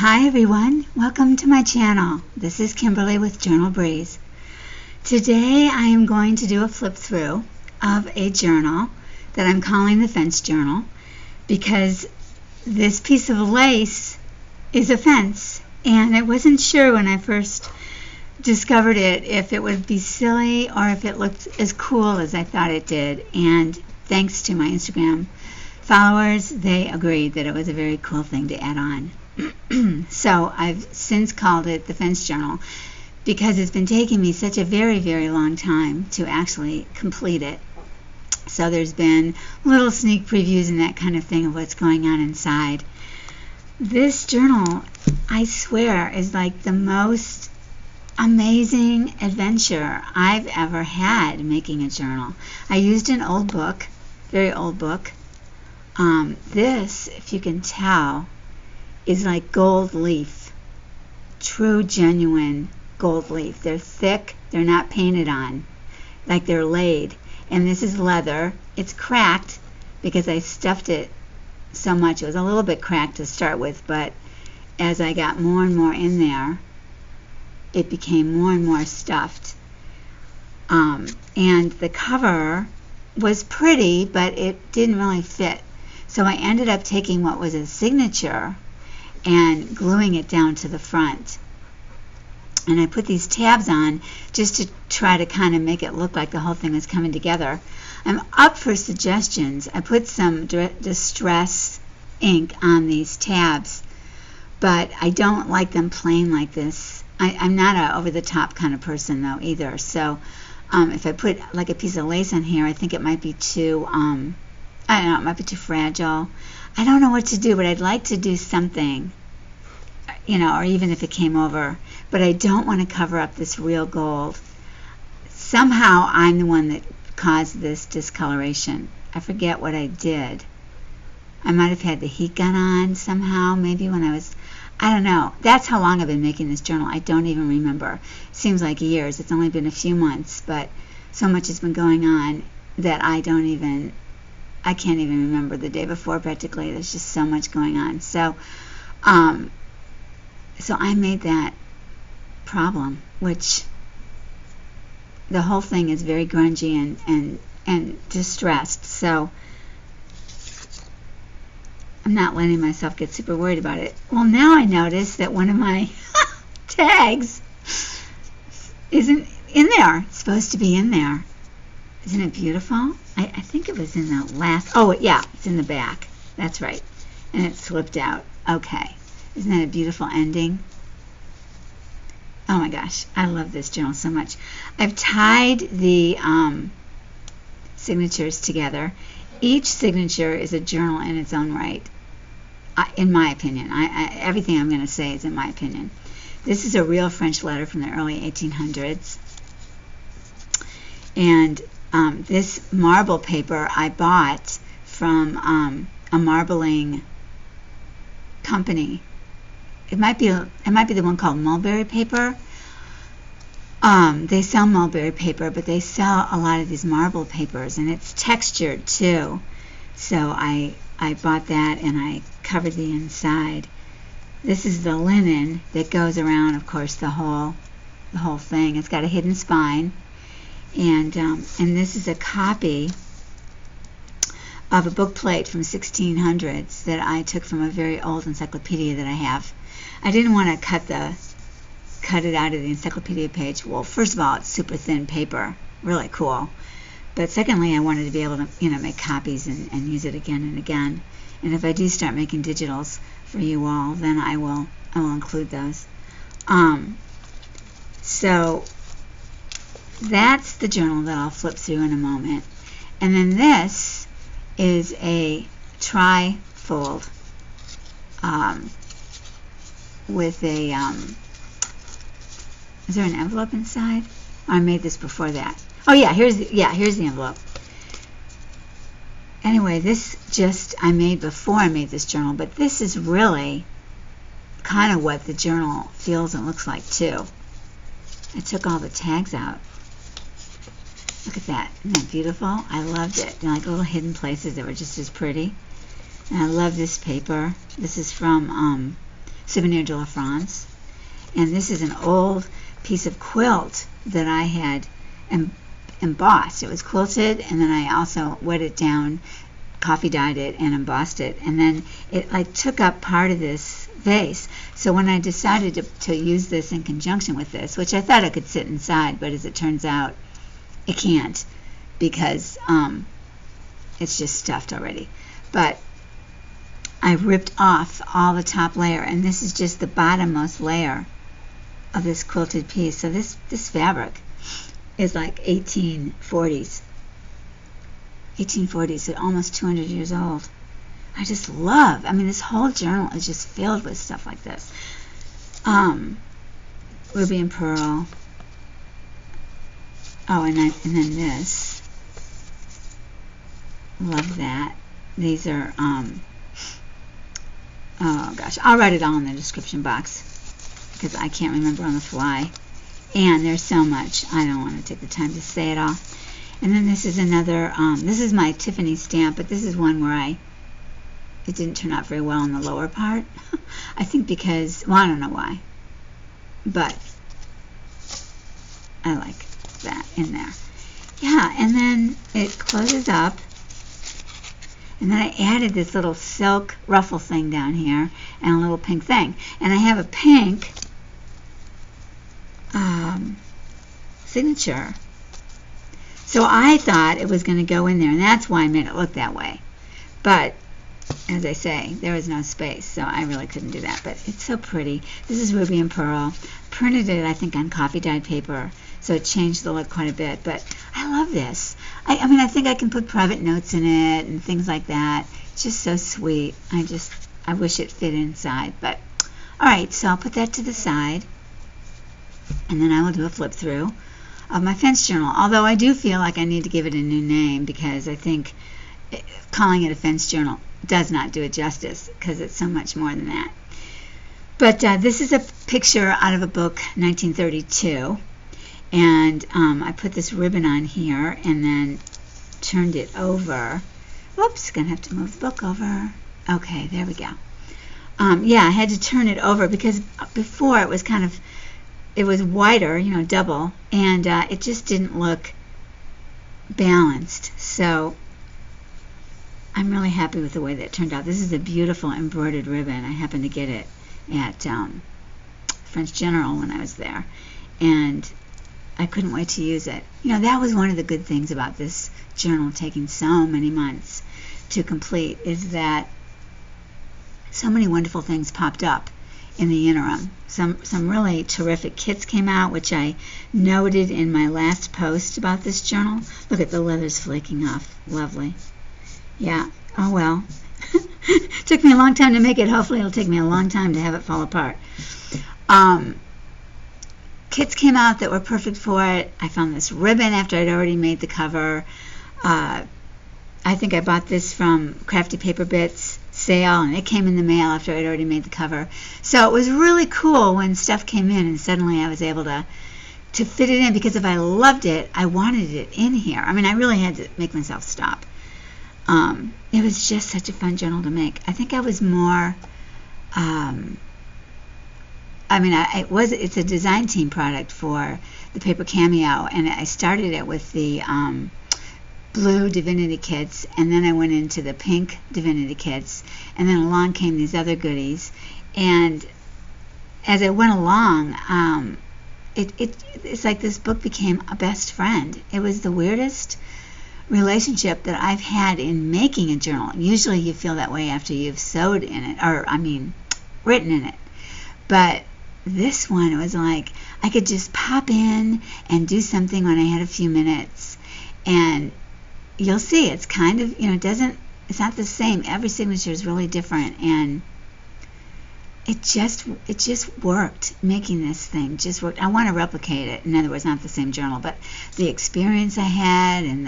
Hi everyone, welcome to my channel. This is Kimberly with Journal Breeze. Today I am going to do a flip through of a journal that I'm calling the Fence Journal because this piece of lace is a fence, and I wasn't sure when I first discovered it if it would be silly or if it looked as cool as I thought it did, and thanks to my Instagram followers, they agreed that it was a very cool thing to add on. So I've since called it the Fence Journal because it's been taking me such a very, very long time to actually complete it. So there's been little sneak previews and that kind of thing of what's going on inside. This journal, I swear, is like the most amazing adventure I've ever had making a journal. I used an old book, very old book. This, if you can tell, is like gold leaf, true genuine gold leaf. They're thick, they're not painted on, like they're laid. And this is leather. It's cracked because I stuffed it so much. It was a little bit cracked to start with, but as I got more and more in there, it became more and more stuffed. And the cover was pretty, but it didn't really fit. So I ended up taking what was a signature and gluing it down to the front. And I put these tabs on just to try to kind of make it look like the whole thing is coming together. I'm up for suggestions. I put some distress ink on these tabs, but I don't like them plain like this. I'm not an over-the-top kind of person though either. So if I put like a piece of lace on here, I think it might be too, I don't know, it might be too fragile. I don't know what to do, but I'd like to do something, you know, or even if it came over. But I don't want to cover up this real gold. Somehow I'm the one that caused this discoloration. I forget what I did. I might have had the heat gun on somehow, maybe when I was, I don't know. That's how long I've been making this journal. I don't even remember. Seems like years. It's only been a few months, but so much has been going on that I can't even remember the day before practically. There's just so much going on. So so I made that problem, which the whole thing is very grungy and distressed. So I'm not letting myself get super worried about it. Well, now I notice that one of my tags isn't in there. It's supposed to be in there. Isn't it beautiful? I think it was in the last, oh yeah, it's in the back. That's right. And it slipped out. Okay. Isn't that a beautiful ending? Oh my gosh, I love this journal so much. I've tied the signatures together. Each signature is a journal in its own right, in my opinion. Everything I'm going to say is in my opinion. This is a real French letter from the early 1800s. And this marble paper I bought from a marbling company. It might be the one called Mulberry Paper. They sell mulberry paper, but they sell a lot of these marble papers, and it's textured too. So I bought that, and I covered the inside. This is the linen that goes around, of course, the whole thing. It's got a hidden spine, and this is a copy of a book plate from 1600s that I took from a very old encyclopedia that I have. I didn't want to cut it out of the encyclopedia page. Well, first of all, it's super thin paper, really cool. But secondly, I wanted to be able to, you know, make copies and use it again and again. And if I do start making digitals for you all, then I will include those. So that's the journal that I'll flip through in a moment. And then this is a tri-fold with a is there an envelope inside? Oh, I made this before that. Oh yeah, here's the envelope. Anyway, this just I made before I made this journal, but this is really kind of what the journal feels and looks like too. I took all the tags out. Look at that. Isn't that beautiful? I loved it. They're like little hidden places that were just as pretty. And I love this paper. This is from Souvenir de la France. And this is an old piece of quilt that I had embossed. It was quilted, and then I also wet it down, coffee dyed it, and embossed it. And then it like took up part of this vase. So when I decided to use this in conjunction with this, which I thought it could sit inside, but as it turns out, it can't, because it's just stuffed already. But I ripped off all the top layer, and this is just the bottommost layer of this quilted piece. So this fabric is like 1840s, so almost 200 years old. I just love, I mean, this whole journal is just filled with stuff like this. Ruby and Pearl. Oh, and then this. Love that. These are, oh gosh, I'll write it all in the description box because I can't remember on the fly. And there's so much. I don't want to take the time to say it all. And then this is another, this is my Tiffany stamp, but this is one where it didn't turn out very well in the lower part. I think because, well, I don't know why, but I like that in there. Yeah, and then it closes up, and then I added this little silk ruffle thing down here and a little pink thing. And I have a pink signature. So I thought it was going to go in there, and that's why I made it look that way. But as I say, there was no space, so I really couldn't do that. But it's so pretty. This is Ruby and Pearl. Printed it, I think, on coffee dyed paper, so it changed the look quite a bit. But I love this. I mean, I think I can put private notes in it and things like that. It's just so sweet. I wish it fit inside. But all right, so I'll put that to the side, and then I will do a flip through of my fence journal. Although I do feel like I need to give it a new name, because I think calling it a fence journal does not do it justice, because it's so much more than that. But this is a picture out of a book, 1932, and I put this ribbon on here and then turned it over. Whoops, gonna have to move the book over. Okay, there we go. Yeah, I had to turn it over because before it was kind of, it was wider, you know, double, and it just didn't look balanced. So I'm really happy with the way that it turned out. This is a beautiful embroidered ribbon. I happened to get it at French General when I was there, and I couldn't wait to use it. You know, that was one of the good things about this journal taking so many months to complete, is that so many wonderful things popped up in the interim. Some really terrific kits came out, which I noted in my last post about this journal. Look at the leather's flaking off. Lovely. Yeah. Oh well. Took me a long time to make it. Hopefully it'll take me a long time to have it fall apart. Kits came out that were perfect for it. I found this ribbon after I'd already made the cover. I think I bought this from Crafty Paper Bits sale, and it came in the mail after I'd already made the cover. So it was really cool when stuff came in and suddenly I was able to fit it in, because if I loved it, I wanted it in here. I mean, I really had to make myself stop. It was just such a fun journal to make. I think I was more, it's a design team product for the Paper Cameo, and I started it with the blue Divinity kits, and then I went into the pink Divinity kits, and then along came these other goodies. And as I went along, it's like this book became a best friend. It was the weirdest relationship that I've had in making a journal. Usually you feel that way after you've sewed in it, or written in it. But this one, it was like I could just pop in and do something when I had a few minutes, and you'll see it's kind of, it's not the same. Every signature is really different, and it just worked. Making this thing just worked. I want to replicate it. In other words, not the same journal, but the experience I had and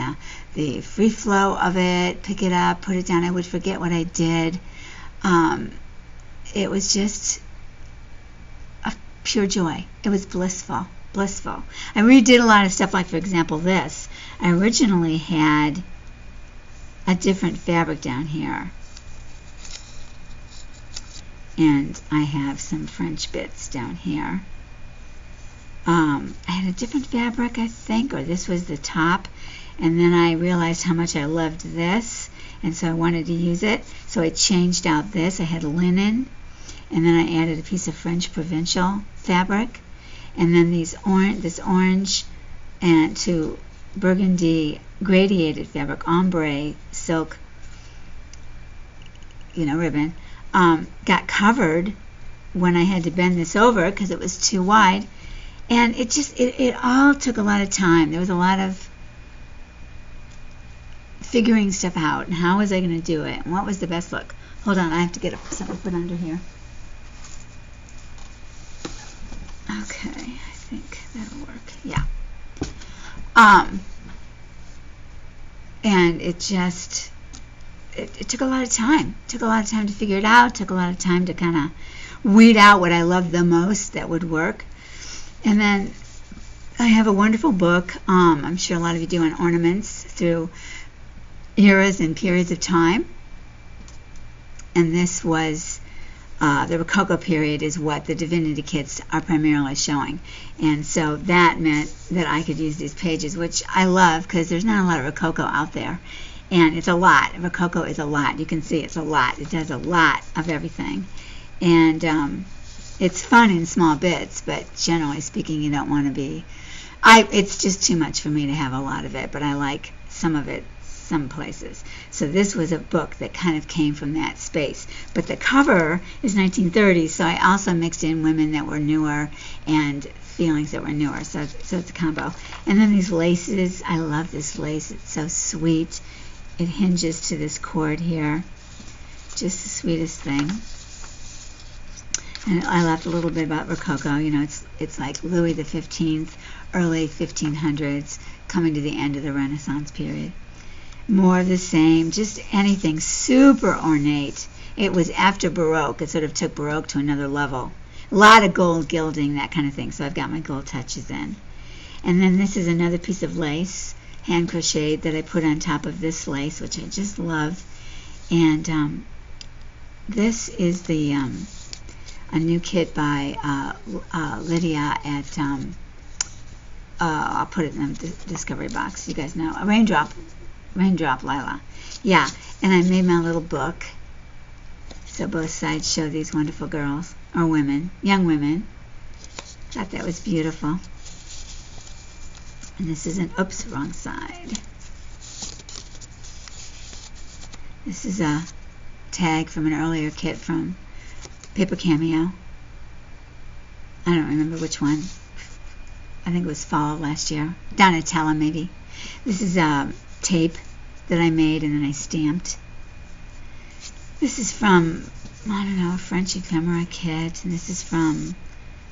the free flow of it, pick it up, put it down, I would forget what I did. It was just a pure joy. It was blissful. I redid a lot of stuff, like, for example, this. I originally had a different fabric down here. And I have some French bits down here. I had a different fabric, I think, or this was the top, and then I realized how much I loved this, and so I wanted to use it, so I changed out this. I had linen, and then I added a piece of French provincial fabric, and then this orange and to burgundy gradiated fabric, ombre silk, ribbon, got covered when I had to bend this over because it was too wide. And it all took a lot of time. There was a lot of figuring stuff out, and how was I going to do it, and what was the best look. Hold on, I have to get something put under here. Okay, I think that'll work. Yeah. And it took a lot of time. It took a lot of time to figure it out. It took a lot of time to kind of weed out what I loved the most that would work. And then I have a wonderful book, I'm sure a lot of you do, on ornaments through eras and periods of time. And this was the Rococo period is what the Divinity kits are primarily showing. And so that meant that I could use these pages, which I love because there's not a lot of Rococo out there. And it's a lot. Rococo is a lot. You can see it's a lot. It does a lot of everything. And it's fun in small bits, but generally speaking, you don't want to be... it's just too much for me to have a lot of it, but I like some of it some places. So this was a book that kind of came from that space. But the cover is 1930s, so I also mixed in women that were newer and feelings that were newer. So it's a combo. And then these laces. I love this lace. It's so sweet. It hinges to this cord here. Just the sweetest thing. And I left a little bit about Rococo. It's like Louis XV, early 1500s, coming to the end of the Renaissance period. More of the same, just anything super ornate. It was after Baroque. It sort of took Baroque to another level. A lot of gold gilding, that kind of thing. So I've got my gold touches in. And then this is another piece of lace, hand crocheted, that I put on top of this lace, which I just love. And this is the... a new kit by Lydia at, I'll put it in the discovery box, you guys know, Raindrop Lila. Yeah, and I made my little book, so both sides show these wonderful girls, or women, young women. Thought that was beautiful. And this is wrong side. This is a tag from an earlier kit from Paper Cameo. I don't remember which one. I think it was fall of last year. Donnatella, maybe. This is a tape that I made and then I stamped. This is from, I don't know, a French Ephemera kit. And this is from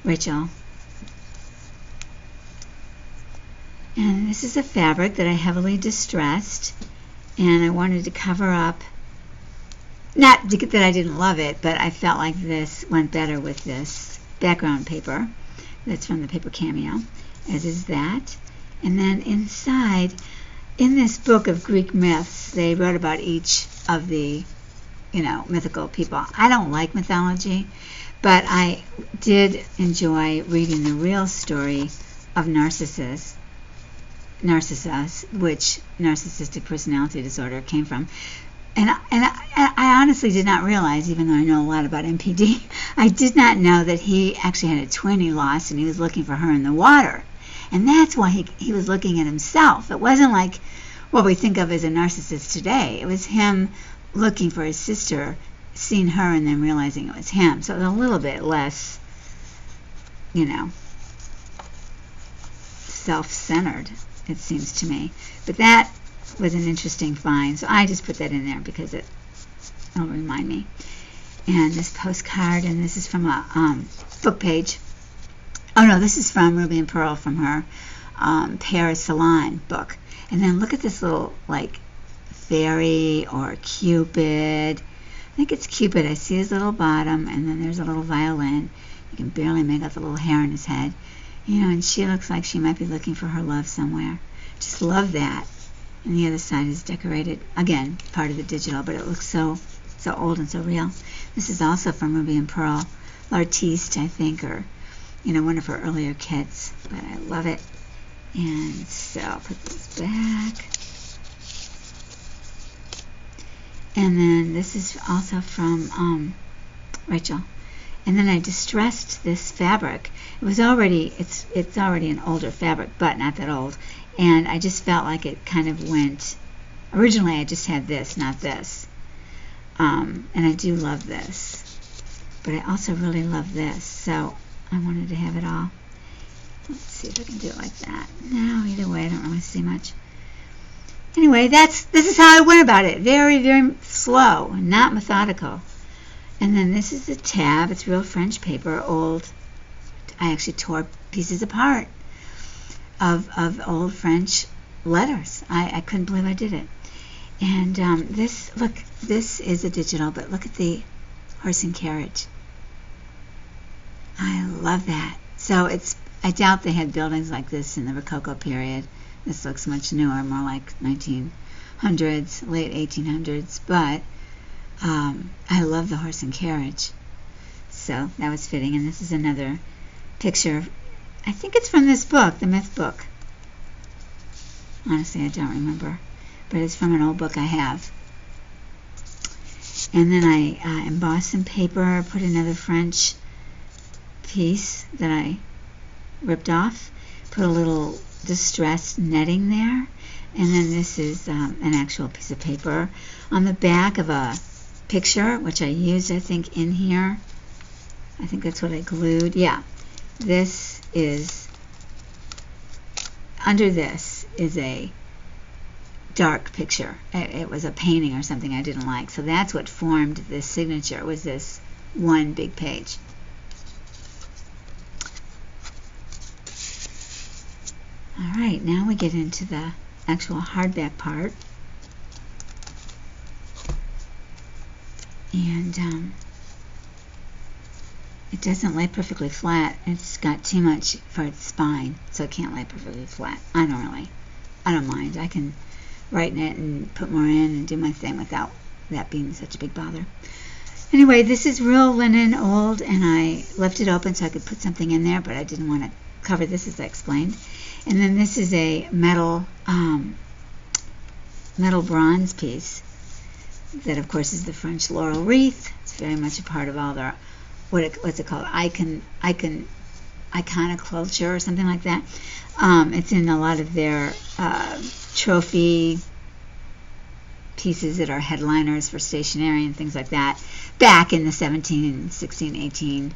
Rachel. And this is a fabric that I heavily distressed. And I wanted to cover up. Not that I didn't love it, but I felt like this went better with this background paper. That's from the Paper Cameo, as is that. And then inside, in this book of Greek myths, they wrote about each of the, mythical people. I don't like mythology, but I did enjoy reading the real story of Narcissus, which narcissistic personality disorder came from. And I honestly did not realize, even though I know a lot about MPD, I did not know that he actually had a twin he lost, and he was looking for her in the water. And that's why he was looking at himself. It wasn't like what we think of as a narcissist today. It was him looking for his sister, seeing her, and then realizing it was him. So it was a little bit less, self-centered, it seems to me. But that was an interesting find, so I just put that in there because it'll remind me. And this postcard, and this is from a book page. Oh no, this is from Ruby and Pearl, from her Paris Salon book. And then look at this little fairy or Cupid. I think it's Cupid. I see his little bottom, and then there's a little violin. You can barely make out the little hair in his head. And she looks like she might be looking for her love somewhere. Just love that. And the other side is decorated, again, part of the digital, but it looks so so old and so real. This is also from Ruby and Pearl, L'Artiste, I think, or one of her earlier kits, but I love it. And so I'll put this back. And then this is also from Rachel. And then I distressed this fabric. It's already an older fabric, but not that old. And I just felt like it kind of went. Originally, I just had this, not this. And I do love this, but I also really love this. So I wanted to have it all. Let's see if I can do it like that. No, either way, I don't really see much. Anyway, this is how I went about it. Very, very slow, not methodical. And then this is the tab. It's real French paper, old. I actually tore pieces apart of old French letters. I couldn't believe I did it. And this is a digital, but look at the horse and carriage. I love that. So I doubt they had buildings like this in the Rococo period. This looks much newer, more like 1900s, late 1800s, but I love the horse and carriage. So that was fitting. And this is another picture. I think it's from this book, the Myth book. Honestly, I don't remember, but it's from an old book I have. And then I embossed some paper, put another French piece that I ripped off, put a little distressed netting there, and then this is an actual piece of paper on the back of a picture, which I used, I think, in here. I think that's what I glued. Yeah, this is, under this is a dark picture. It was a painting or something I didn't like, so that's what formed this signature, was this one big page. Alright, now we get into the actual hardback part. And it doesn't lay perfectly flat. It's got too much for its spine, so it can't lay perfectly flat. I don't mind. I can write in it and put more in and do my thing without that being such a big bother. Anyway, this is real linen, old, and I left it open so I could put something in there, but I didn't want to cover this, as I explained. And then this is a metal bronze piece that, of course, is the French laurel wreath. It's very much a part of all their, what's it called, iconoclasture or something like that. It's in a lot of their trophy pieces that are headliners for stationery and things like that, back in the 17, 16,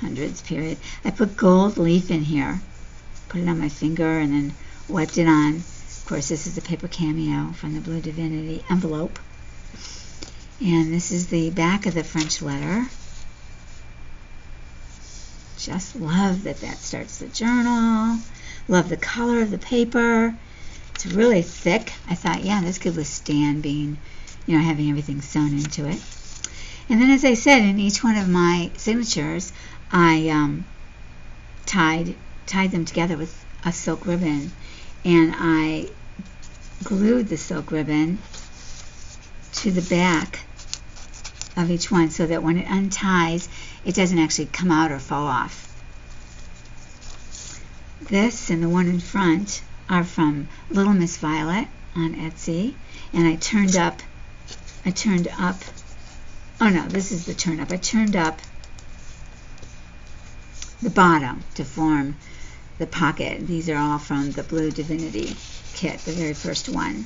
1800s period. I put gold leaf in here, put it on my finger, and then wiped it on. Of course, this is the Paper Cameo from the Blue Divinity envelope. And this is the back of the French letter. Just love that starts the journal. Love the color of the paper. It's really thick. I thought, yeah, this could withstand being, having everything sewn into it. And then, as I said, in each one of my signatures, I tied them together with a silk ribbon, and I glued the silk ribbon to the back of each one so that when it unties, it doesn't actually come out or fall off. This and the one in front are from Little Miss Violet on Etsy, and I turned up, oh no, this is the turn up. I turned up the bottom to form the pocket. These are all from the Blue Divinity kit, the very first one.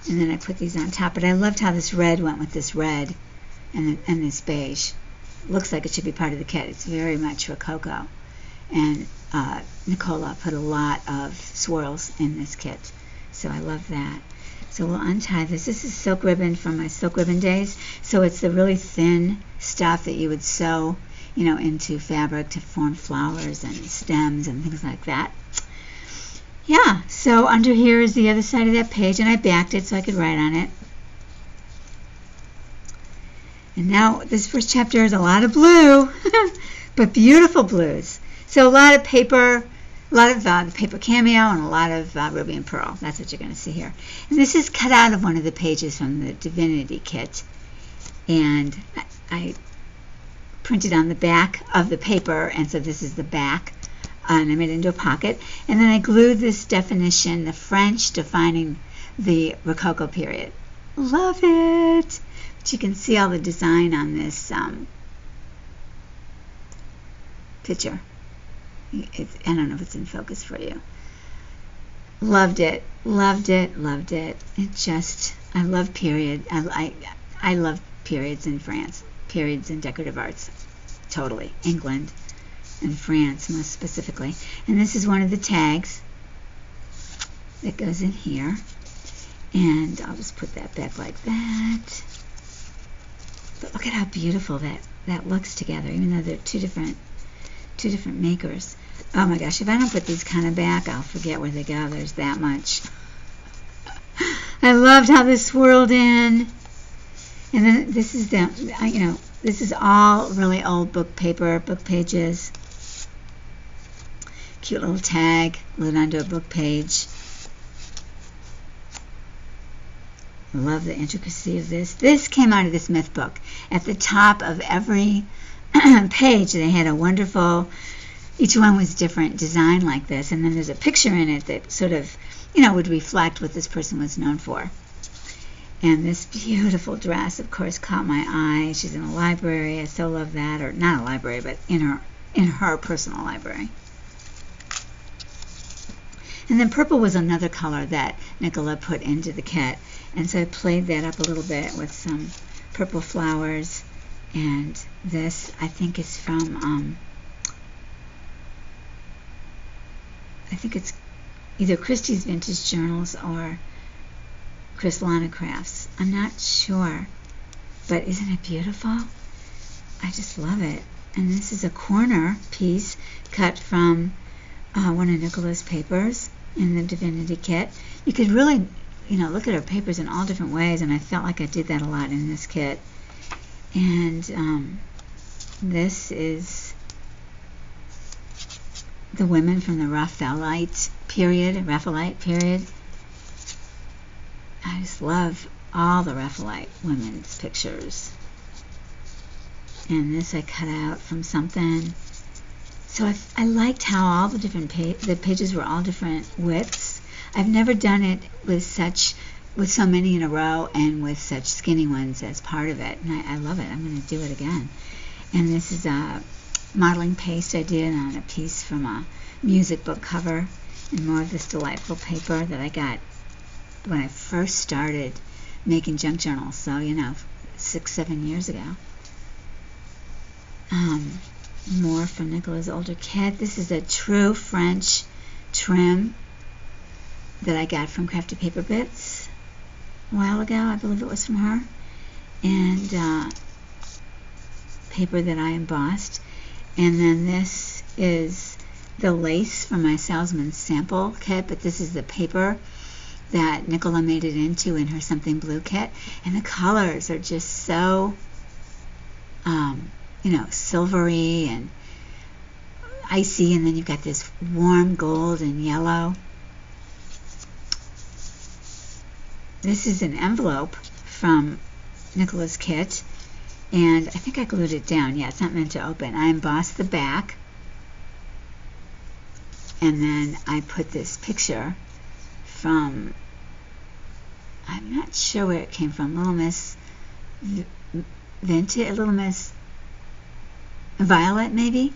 And then I put these on top, but I loved how this red went with this red and this beige. Looks like it should be part of the kit. It's very much Rococo. And Nicola put a lot of swirls in this kit, so I love that. So we'll untie this. This is silk ribbon from my silk ribbon days, so it's the really thin stuff that you would sew, into fabric to form flowers and stems and things like that. Yeah, so under here is the other side of that page, and I backed it so I could write on it. And now this first chapter is a lot of blue, but beautiful blues. So a lot of paper, a lot of the Paper Cameo, and a lot of Ruby and Pearl. That's what you're going to see here. And this is cut out of one of the pages from the Divinity kit. and I printed on the back of the paper, and so this is the back, and I made it into a pocket, and then I glued this definition, the French defining the Rococo period. Love it! But you can see all the design on this picture. I don't know if it's in focus for you. Loved it, loved it, loved it. I love period. I love periods in France, periods in decorative arts, totally. England and France most specifically. And this is one of the tags that goes in here. And I'll just put that back like that. But look at how beautiful that looks together, even though they're two different makers. Oh my gosh, if I don't put these kind of back, I'll forget where they go. There's that much. I loved how this swirled in. And then this is this is all really old book paper, book pages. Cute little tag glued onto a book page. Love the intricacy of this. This came out of this myth book. At the top of every page, they had a wonderful, each one was different design like this, and then there's a picture in it that sort of, would reflect what this person was known for. And this beautiful dress, of course, caught my eye. She's in a library. I so love that. Or not a library, but in her personal library. And then purple was another color that Nicola put into the kit. And so I played that up a little bit with some purple flowers. And this, I think, is from, I think it's either Christie's Vintage Journals or Crystalana Crafts. I'm not sure. But isn't it beautiful? I just love it. And this is a corner piece cut from one of Nicola's papers in the Divinity kit. You could really, look at her papers in all different ways, and I felt like I did that a lot in this kit. And this is the women from the Raphaelite period. I just love all the Raphaelite women's pictures. And this I cut out from something. So I liked how all the different the pages were all different widths. I've never done it with so many in a row and with such skinny ones as part of it. And I love it. I'm going to do it again. And this is a modeling paste I did on a piece from a music book cover, and more of this delightful paper that I got when I first started making junk journals, so 6-7 years ago. More from Nicola's older kit. This is a true French trim that I got from Crafty Paper Bits a while ago. I believe it was from her. And paper that I embossed. And then this is the lace from my Salesman's sample kit, but this is the paper that Nicola made it into in her Something Blue kit. And the colors are just so, silvery and icy, and then you've got this warm gold and yellow. This is an envelope from Nicola's kit, and I think I glued it down. Yeah, it's not meant to open. I embossed the back, and then I put this picture from, I'm not sure where it came from, Little Miss Vintage, Little Miss Violet maybe,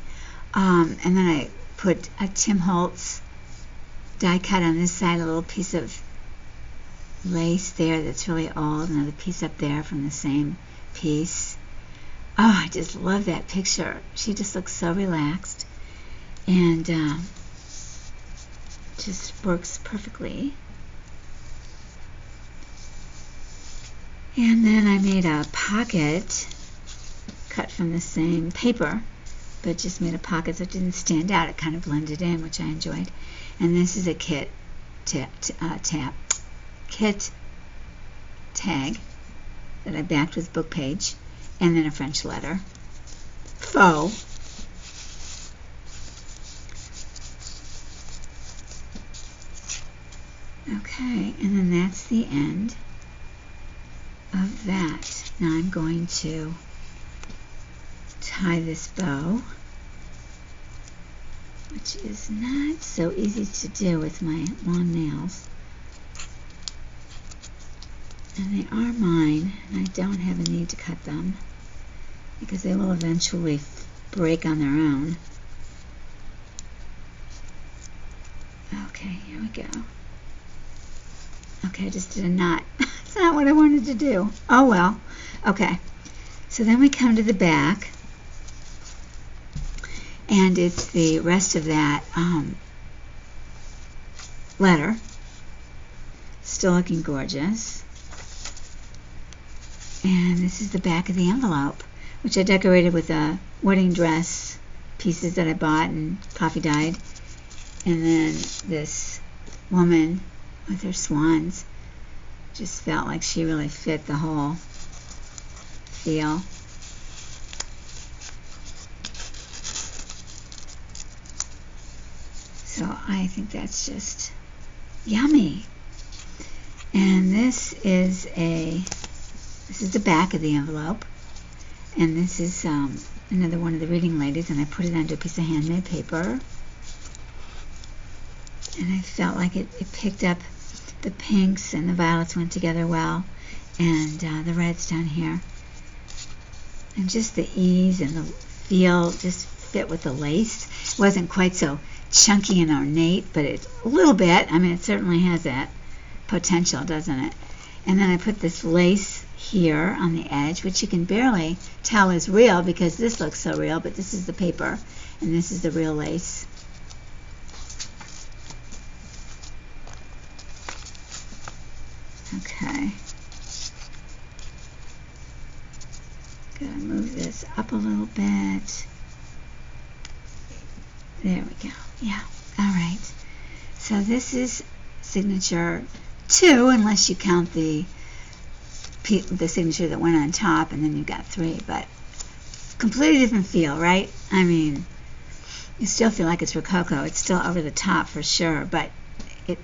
and then I put a Tim Holtz die cut on this side, a little piece of lace there that's really old, another piece up there from the same piece. Oh, I just love that picture. She just looks so relaxed, and just works perfectly. And then I made a pocket cut from the same paper, but just made a pocket so it didn't stand out. It kind of blended in, which I enjoyed. And this is a kit tag that I backed with book page, and then a French letter. Faux. Okay, and then that's the end. of that. Now I'm going to tie this bow, which is not so easy to do with my long nails. And they are mine, and I don't have a need to cut them because they will eventually break on their own. Okay, here we go. Okay, I just did a knot. That's not what I wanted to do. Oh well. Okay, so then we come to the back, and it's the rest of that letter. Still looking gorgeous. And this is the back of the envelope, which I decorated with wedding dress pieces that I bought and coffee dyed. And then this woman with her swans. Just felt like she really fit the whole feel. So I think that's just yummy. And this is the back of the envelope. And this is another one of the reading ladies, and I put it onto a piece of handmade paper. And I felt like it picked up the pinks, and the violets went together well, and the reds down here. And just the ease and the feel just fit with the lace. It wasn't quite so chunky and ornate, but it's a little bit. I mean, it certainly has that potential, doesn't it? And then I put this lace here on the edge, which you can barely tell is real because this looks so real, but this is the paper, and this is the real lace. Okay. Gotta move this up a little bit. There we go. Yeah. All right. So this is signature 2, unless you count the signature that went on top, and then you've got 3. But completely different feel, right? I mean, you still feel like it's Rococo. It's still over the top for sure, but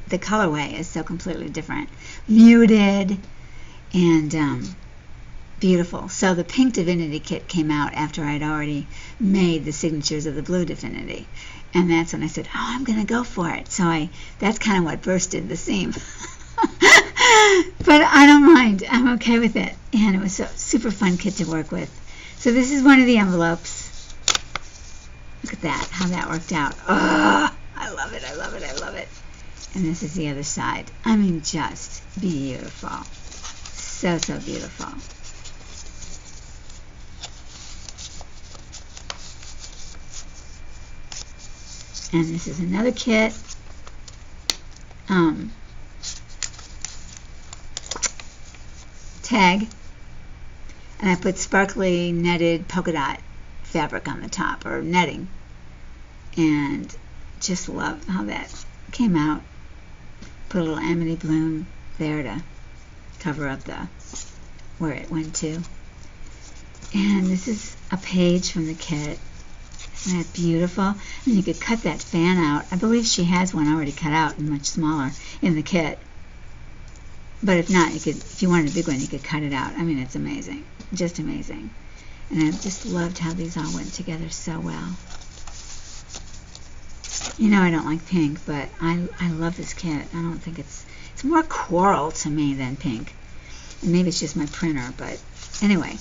the colorway is so completely different. Muted and beautiful. So the pink Divinity kit came out after I'd already made the signatures of the blue Divinity. And that's when I said, oh, I'm going to go for it. So that's kind of what bursted the seam. But I don't mind. I'm okay with it. And it was a super fun kit to work with. So this is one of the envelopes. Look at that, how that worked out. Oh, I love it, I love it, I love it. And this is the other side. I mean, just beautiful. So, so beautiful. And this is another kit. Tag. And I put sparkly netted polka dot fabric on the top, or netting. And just love how that came out. Put a little amity bloom there to cover up where it went to. And this is a page from the kit. Isn't that beautiful? And you could cut that fan out. I believe she has one already cut out and much smaller in the kit. But if not, if you wanted a big one, you could cut it out. I mean, it's amazing. Just amazing. And I just loved how these all went together so well. You know I don't like pink, but I love this kit. I don't think it's more coral to me than pink. And maybe it's just my printer, but anyway.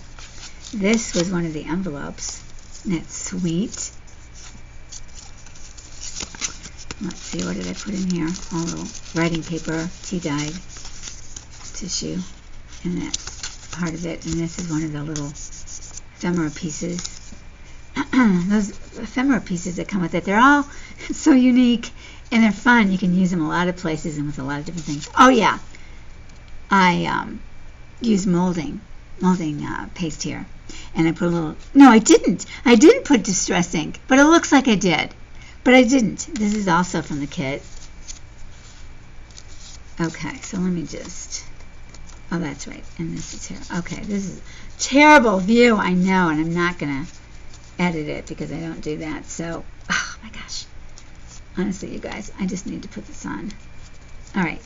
This was one of the envelopes. And it's sweet. Let's see, what did I put in here? A little writing paper, tea-dyed tissue. And that's part of it. And this is one of the little ephemera pieces. Those ephemera pieces that come with it, they're all so unique and they're fun. You can use them a lot of places and with a lot of different things. Oh yeah, I used molding paste here, and I put a little. No, I didn't put distress ink, but it looks like I did, but I didn't. This is also from the kit. Okay, so let me just. Oh, that's right, and this is here. Okay, this is a terrible view, I know, and I'm not gonna edit it because I don't do that. So, oh my gosh, honestly, you guys, I just need to put this on. All right,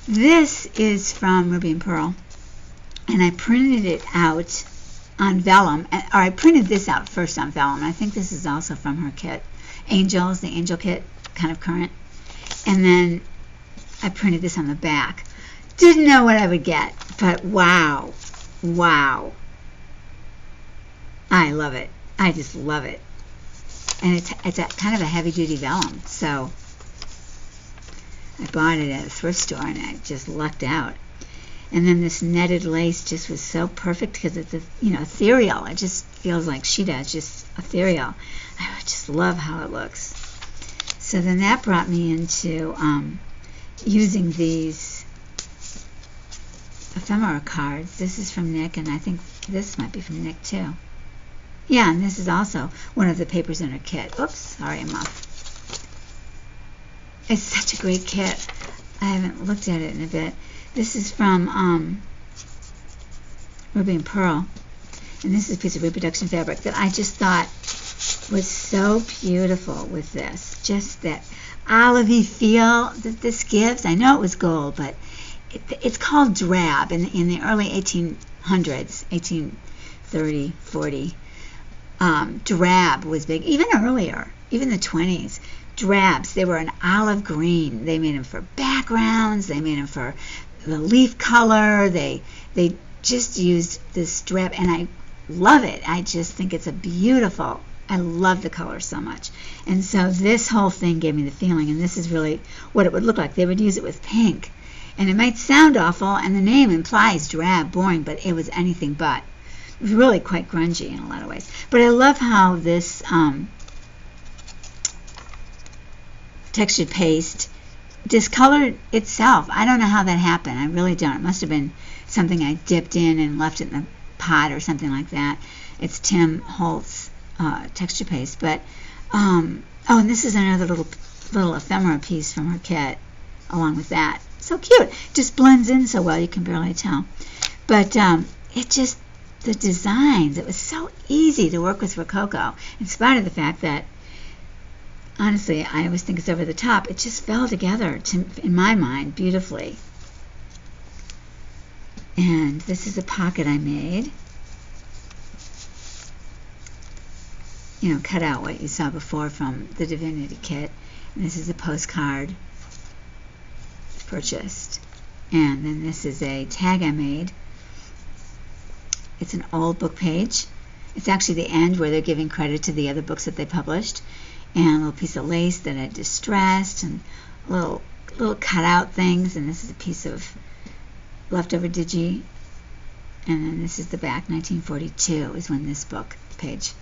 this is from Ruby and Pearl, and I printed it out on vellum, or I printed this out first on vellum. I think this is also from her kit, Angels, the Angel kit, kind of current. And then I printed this on the back. Didn't know what I would get, but wow, wow. I love it. I just love it. And it's a kind of a heavy-duty vellum, so I bought it at a thrift store, and I just lucked out. And then this netted lace just was so perfect because it's, ethereal. It just feels like she does, just ethereal. I just love how it looks. So then that brought me into using these ephemera cards. This is from Nick, and I think this might be from Nick too. Yeah, and this is also one of the papers in her kit. Oops, sorry, I'm off. It's such a great kit. I haven't looked at it in a bit. This is from Ruby and Pearl, and this is a piece of reproduction fabric that I just thought was so beautiful with this. Just that olivey feel that this gives. I know it was gold, but it's called drab. In the early 1800s, 1830, 40, drab was big. Even earlier, even the 20s. Drabs, they were an olive green. They made them for backgrounds. They made them for the leaf color. They just used this drab, and I love it. I just think it's a beautiful. I love the color so much. And so this whole thing gave me the feeling, and this is really what it would look like. They would use it with pink. And it might sound awful, and the name implies drab, boring, but it was anything but. It was really quite grungy in a lot of ways. But I love how this textured paste discolored itself. I don't know how that happened. I really don't. It must have been something I dipped in and left it in the pot or something like that. It's Tim Holtz texture paste. But and this is another little ephemera piece from her kit along with that. So cute. Just blends in so well you can barely tell. But it just, the designs, it was so easy to work with Rococo, in spite of the fact that, honestly, I always think it's over the top. It just fell together, in my mind, beautifully. And this is a pocket I made. Cut out what you saw before from the Divinity kit. And this is a postcard purchased. And then this is a tag I made. It's an old book page. It's actually the end where they're giving credit to the other books that they published. And a little piece of lace that I distressed, and little cutout things. And this is a piece of leftover digi. And then this is the back. 1942 is when this book page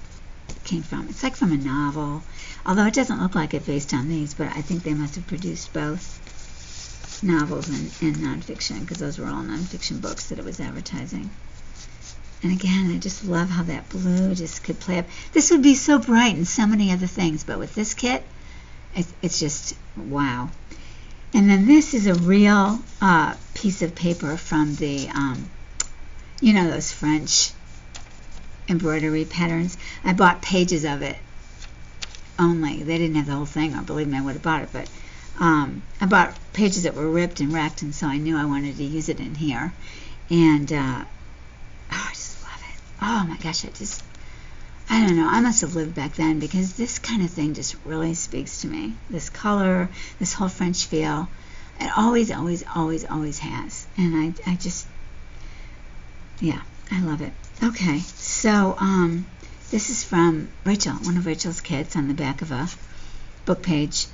came from. It's like from a novel, although it doesn't look like it based on these, but I think they must have produced both novels and nonfiction, because those were all nonfiction books that it was advertising. And again, I just love how that blue just could play up. This would be so bright in so many other things, but with this kit, it's just wow. And then this is a real piece of paper from the, those French embroidery patterns. I bought pages of it only. They didn't have the whole thing, or believe me, I would have bought it, but I bought pages that were ripped and wrecked, and so I knew I wanted to use it in here. And I just love it. Oh my gosh, I don't know, I must have lived back then, because this kind of thing just really speaks to me. This color, this whole French feel, it always, always, always, always has. And I just, yeah, I love it. Okay, so this is from Rachel, one of Rachel's kits, on the back of a book page.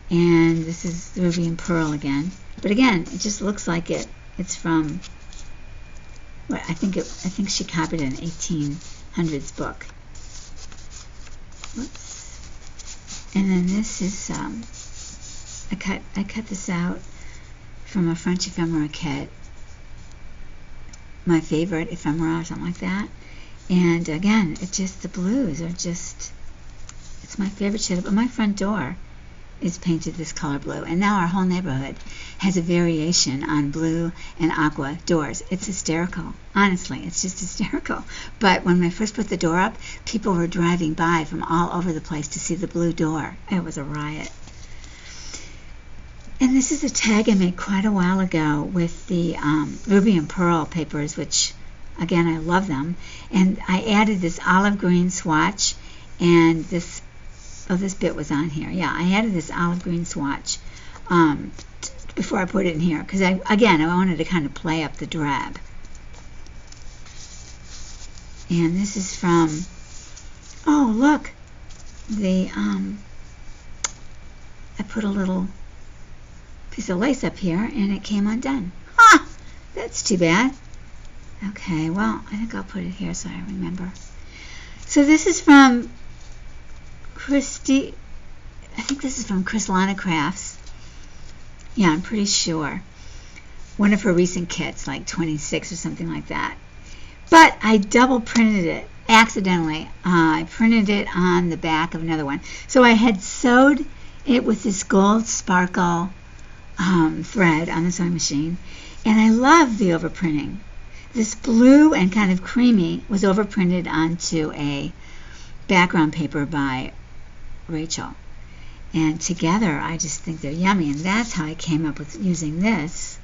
And this is Ruby and Pearl again. But again, it just looks like it's from, what, I think she copied an 1800s book. Whoops. And then this is I cut this out from a French ephemera kit, my favorite ephemera or something like that. And again, the blues are just, it's my favorite shade. But my front door is painted this color blue, and now our whole neighborhood has a variation on blue and aqua doors. It's hysterical. Honestly, it's just hysterical. But when I first put the door up, people were driving by from all over the place to see the blue door. It was a riot. And this is a tag I made quite a while ago with the Ruby and Pearl papers, which, again, I love them. And I added this olive green swatch, and this bit was on here. Yeah, I added this olive green swatch before I put it in here, because, I wanted to kind of play up the drab. And this is from, oh, look, I put a little piece of lace up here, and it came undone. Ah, that's too bad. Okay, well, I think I'll put it here so I remember. So this is from Christy. I think this is from Chrysalina Crafts. Yeah, I'm pretty sure. One of her recent kits, like 26 or something like that. But I double printed it accidentally. I printed it on the back of another one. So I had sewed it with this gold sparkle thread on the sewing machine, and I love the overprinting. This blue and kind of creamy was overprinted onto a background paper by Rachel, and together I just think they're yummy, and that's how I came up with using this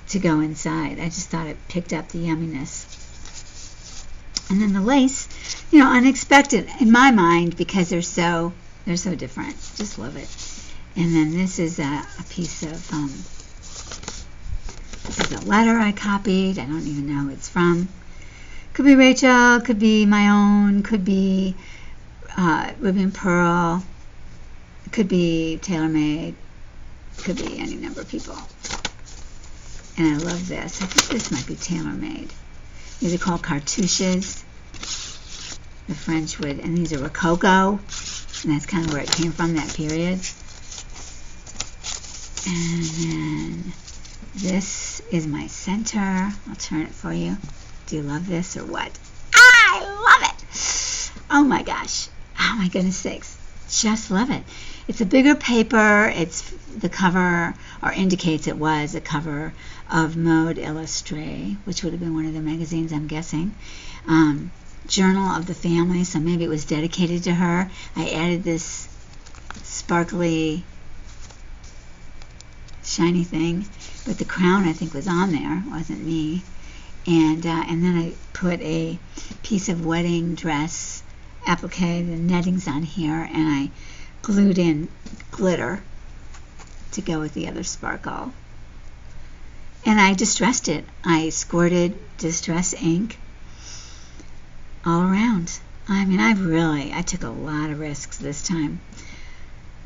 to go inside. I just thought it picked up the yumminess. And then the lace, unexpected in my mind, because they're so different. Just love it. And then this is a piece of, this is a letter I copied. I don't even know who it's from. Could be Rachel, could be my own, could be Ruby and Pearl, could be TaylorMade, could be any number of people. And I love this. I think this might be TaylorMade. These are called cartouches. The French would, and these are Rococo, and that's kind of where it came from, that period. And then this is my center. I'll turn it for you. Do you love this or what? I love it! Oh my gosh. Oh my goodness sakes. Just love it. It's a bigger paper. It's the cover, or indicates it was a cover of Mode Illustrée, which would have been one of the magazines, I'm guessing. Journal of the Family, so maybe it was dedicated to her. I added this sparkly, shiny thing, but the crown I think was on there. It wasn't me. And then I put a piece of wedding dress applique, the netting's on here, and I glued in glitter to go with the other sparkle. And I distressed it. I squirted distress ink all around. I mean, I took a lot of risks this time.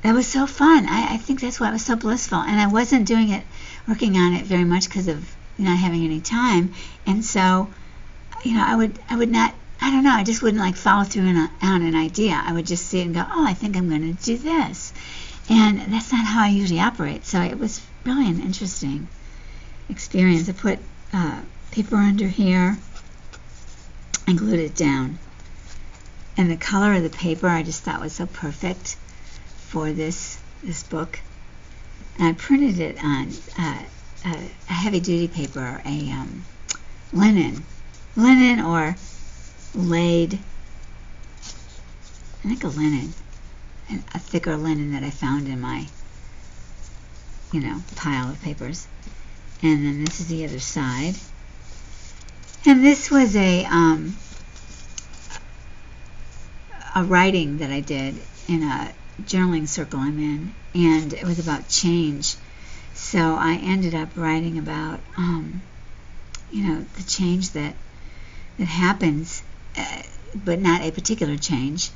That was so fun. I think that's why it was so blissful. And I wasn't working on it very much because of not having any time. And so, I would not, I don't know, I just wouldn't like follow through on an idea. I would just see it and go, oh, I think I'm going to do this. And that's not how I usually operate. So it was really an interesting experience. I put paper under here and glued it down. And the color of the paper I just thought was so perfect for this book. And I printed it on a heavy-duty paper, a linen or laid, I think a linen, a thicker linen that I found in my, pile of papers. And then this is the other side. And this was a writing that I did in a journaling circle I'm in, and it was about change. So I ended up writing about, the change that happens, but not a particular change.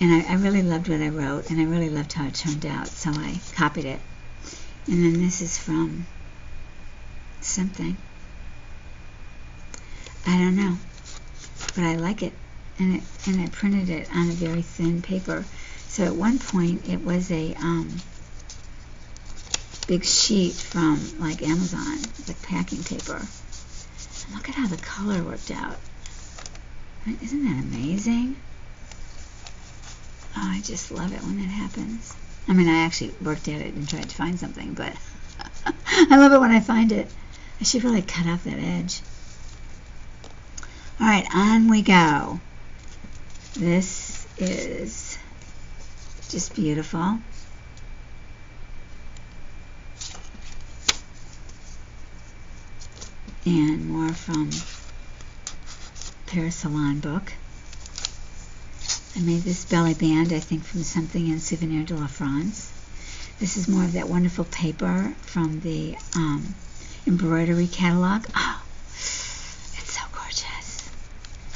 And I really loved what I wrote, and I really loved how it turned out, so I copied it. And then this is from something. I don't know, but I like it. And I printed it on a very thin paper. So at one point it was a big sheet from like Amazon, like packing paper. And look at how the color worked out. I mean, isn't that amazing? Oh, I just love it when that happens. I mean, I actually worked at it and tried to find something, but I love it when I find it. I should really cut off that edge. All right, on we go. This is just beautiful. and more from Paris Salon book. I made this belly band, I think, from something in Souvenir de la France. This is more of that wonderful paper from the embroidery catalog. Oh, it's so gorgeous.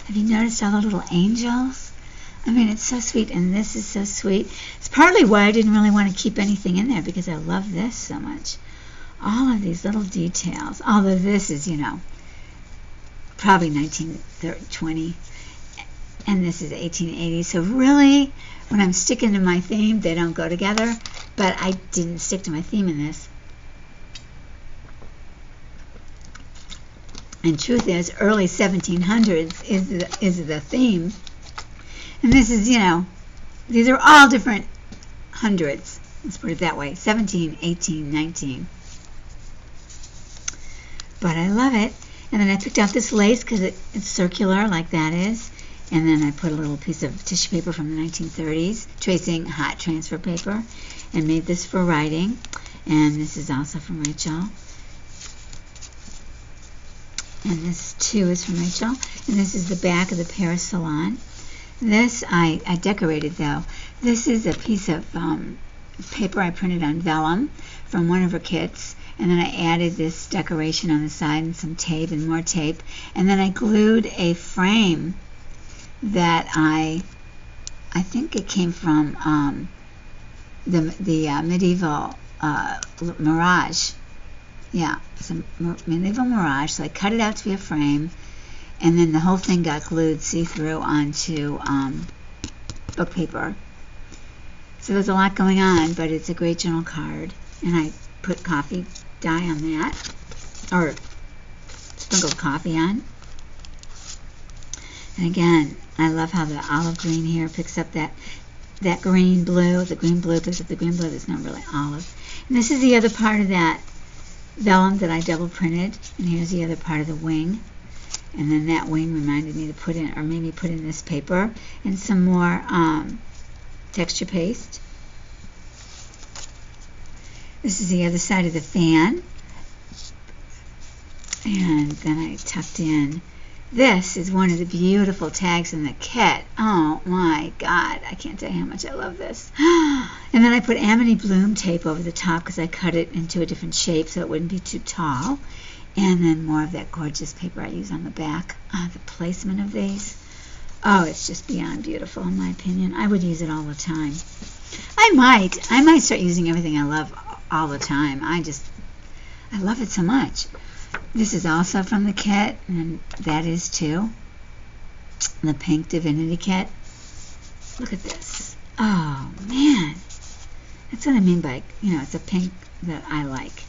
Have you noticed all the little angels? I mean, it's so sweet, and this is so sweet. It's partly why I didn't really want to keep anything in there, because I love this so much. All of these little details, although this is, probably 1920, and this is 1880. So really, when I'm sticking to my theme, they don't go together, but I didn't stick to my theme in this. And truth is, early 1700s is the theme. And this is, these are all different hundreds. Let's put it that way. 17, 18, 19. But I love it. And then I picked out this lace because it's circular like that is. And then I put a little piece of tissue paper from the 1930s, tracing hot transfer paper, and made this for writing. And this is also from Rachel. And this too is from Rachel. And this is the back of the Paris Salon. This I decorated though. This is a piece of paper I printed on vellum from one of her kits. And then I added this decoration on the side and some tape and more tape. And then I glued a frame that I think it came from the medieval Mirage. Yeah, some medieval Mirage. So I cut it out to be a frame, and then the whole thing got glued see-through onto book paper. So there's a lot going on, but it's a great journal card. And I put coffee dye on that, or sprinkled coffee on. And again, I love how the olive green here picks up that green blue. The green blue picks up the green blue that's not really olive. And this is the other part of that vellum that I double printed. And here's the other part of the wing. And then that wing reminded me to put in, or made me put in this paper and some more texture paste. This is the other side of the fan. And then I tucked in. This is one of the beautiful tags in the kit. Oh my God, I can't tell you how much I love this. And then I put Amity Bloom tape over the top because I cut it into a different shape so it wouldn't be too tall. And then more of that gorgeous paper I use on the back. The placement of these. Oh, it's just beyond beautiful in my opinion. I would use it all the time. I might start using everything I love all the time. I love it so much. This is also from the kit, and that is too. The pink Divinity kit. Look at this. Oh, man. That's what I mean by, it's a pink that I like.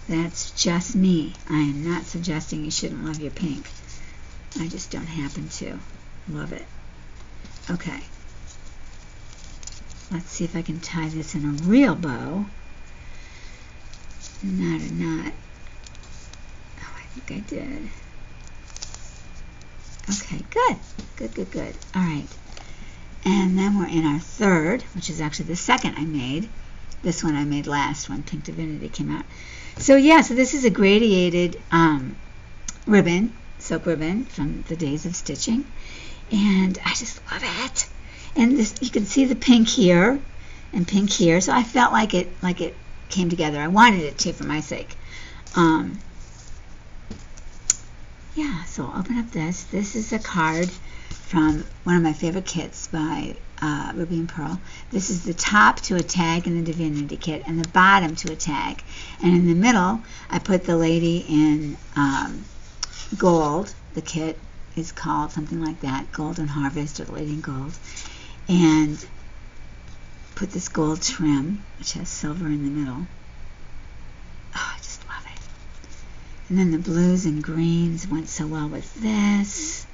That's just me. I am not suggesting you shouldn't love your pink. I just don't happen to love it. Okay. Let's see if I can tie this in a real bow. Not a knot. Oh, I think I did. Okay, good. All right. And then we're in our third, which is actually the second I made. This one I made last when Pink Divinity came out. So yeah, so this is a gradiated ribbon, silk ribbon from the days of stitching. And I just love it. And this, you can see the pink here and pink here. So I felt like it came together. I wanted it to for my sake. Yeah, so I'll open up this. This is a card from one of my favorite kits by Ruby and Pearl. This is the top to a tag in the Divinity kit and the bottom to a tag. And in the middle, I put the lady in gold. The kit is called something like that, Golden Harvest, or the Lady in Gold. And put this gold trim, which has silver in the middle. Oh, I just love it. And then the blues and greens went so well with this.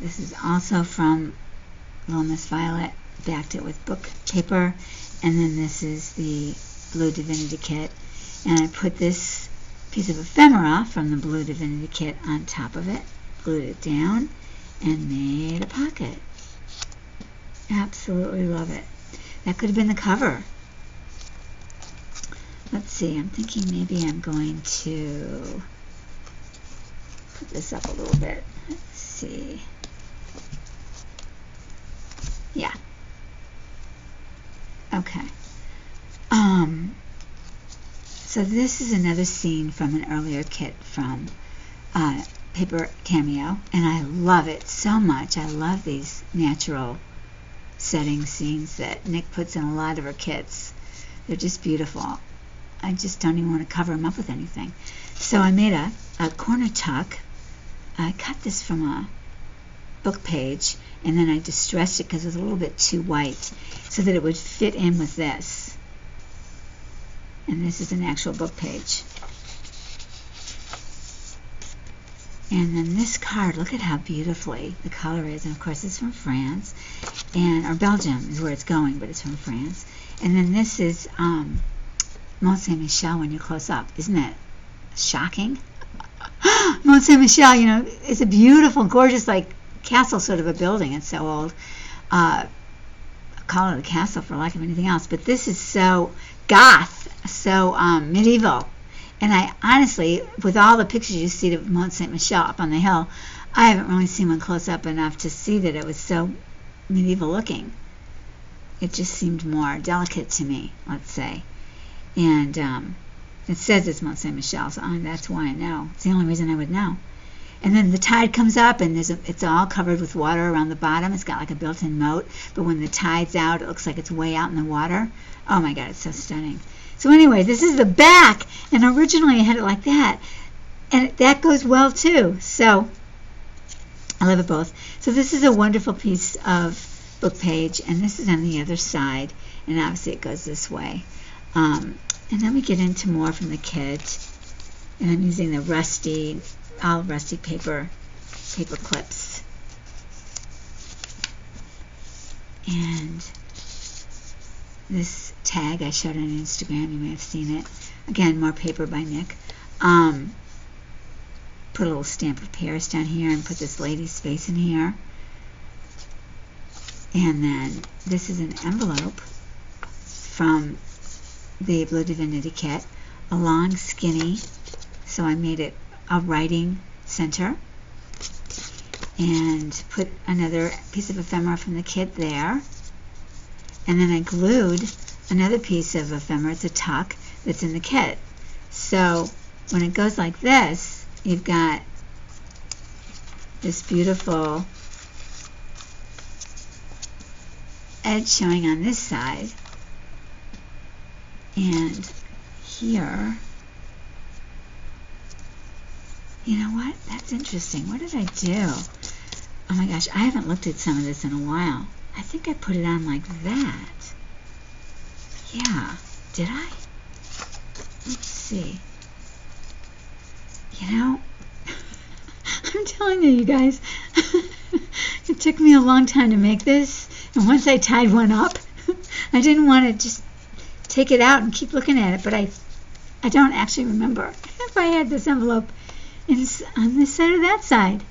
This is also from Little Miss Violet. Backed it with book paper. And then this is the blue Divinity kit. And I put this piece of ephemera from the blue Divinity kit on top of it. Glued it down and made a pocket. Absolutely love it. That could have been the cover let's see, I'm thinking maybe I'm going to put this up a little bit. Let's see. Yeah. Okay. So this is another scene from an earlier kit from Paper Cameo, and I love it so much. I love these natural setting scenes that Nick puts in a lot of her kits. They're just beautiful. I just don't even want to cover them up with anything. So I made a corner tuck. I cut this from a book page, and then I distressed it because it was a little bit too white so that it would fit in with this. And this is an actual book page. And then this card, look at how beautifully the color is. And of course it's from France, or Belgium is where it's going, but it's from France. And then this is Mont Saint-Michel when you're close up. Isn't that shocking? Mont Saint-Michel, you know, is a beautiful, gorgeous, like castle sort of a building. It's so old. I call it a castle for lack of anything else. But this is so goth, so medieval. And I honestly, with all the pictures you see of Mont Saint-Michel up on the hill, I haven't really seen one close up enough to see that it was so medieval looking. It just seemed more delicate to me, let's say. And it says it's Mont Saint-Michel, so that's why I know. It's the only reason I would know. And then the tide comes up, and it's all covered with water around the bottom. It's got like a built-in moat, but when the tide's out, it looks like it's way out in the water. Oh my God, it's so stunning. So anyway, this is the back, and originally I had it like that, and that goes well too. So I love it both. So this is a wonderful piece of book page, and this is on the other side, and obviously it goes this way. And then we get into more from the kit, and I'm using the all rusty paper clips. And this tag I showed on Instagram, you may have seen it. Again, more paper by Nick. Put a little stamp of Paris down here and put this lady's face in here. And then this is an envelope from the Blue Divinity kit, a long skinny, so I made it a writing center, and put another piece of ephemera from the kit there, and then I glued another piece of ephemera, it's a tuck, that's in the kit. So when it goes like this, you've got this beautiful edge showing on this side, and here, you know what? That's interesting. What did I do? Oh my gosh, I haven't looked at some of this in a while. I think I put it on like that. Yeah, did I? Let's see. You know, I'm telling you guys, it took me a long time to make this, and once I tied one up, I didn't want to just take it out and keep looking at it, but I don't actually remember if I had this envelope on this side or that side.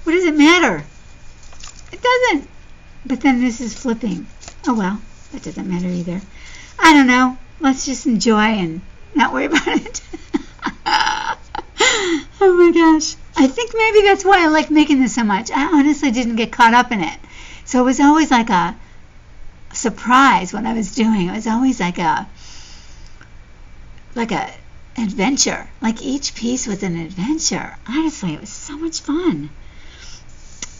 What does it matter? It doesn't. But then this is flipping. Oh well, that doesn't matter either. I don't know. Let's just enjoy and not worry about it. Oh my gosh. I think maybe that's why I like making this so much. I honestly didn't get caught up in it. So it was always like a surprise when I was doing. It was always like a adventure. Like each piece was an adventure. Honestly, it was so much fun.